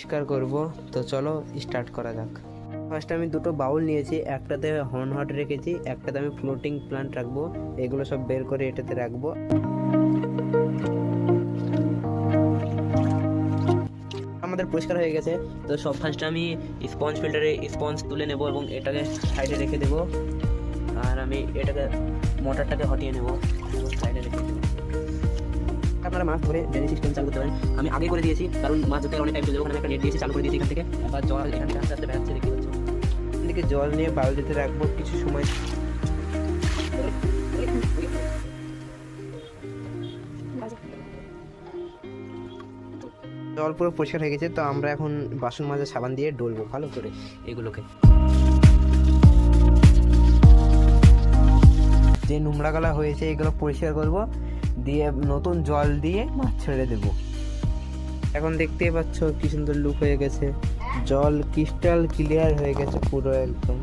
পরিষ্কার করব। তো চলো স্টার্ট করা যাক। ফার্স্টে আমি দুটো বাউল নিয়েছি, একটাতে হর্ন হট রেখেছি, একটাতে আমি ফ্লোটিং প্লান্ট রাখবো। এগুলো সব বের করে এটাতে রাখবো। আমাদের পরিষ্কার হয়ে গেছে। তো সব ফার্স্টে আমি স্পঞ্জ ফিল্টারে স্পঞ্জ তুলে নেব এবং এটাকে সাইডে রেখে দেবো। আর আমি এটাকে মোটরটাকে হটিয়ে নেব, সাইডে রেখে দেবো। আপনারা মাছ ধরে ড্রেনেজ সিস্টেম চালু করতে পারেন। আমি আগে করে দিয়েছি কারণ মাছ ধরতে অনেক টাইম চলে যাবে। ওখানে একটা নেট দিয়েছি, চালু করে দিয়েছি এখান থেকে। এবার জল এখান থেকে আস্তে আস্তে বেড়াচ্ছে, দেখতে পাচ্ছ। এদিকে জল নিয়ে বালতিতে রাখবো কিছু সময়। জল পুরো পরিষ্কার হয়ে গেছে। তো আমরা এখন বাসন মাজা সাবান দিয়ে ডলবো ভালো করে এগুলোকে। যে নোংরাগুলো হয়েছে এগুলো পরিষ্কার করব, দিয়ে নতুন জল দিয়ে মাছ ছেড়ে দেবো। এখন দেখতেই পাচ্ছ কি সুন্দর লুক হয়ে গেছে, জল ক্রিস্টাল ক্লিয়ার হয়ে গেছে পুরো একদম।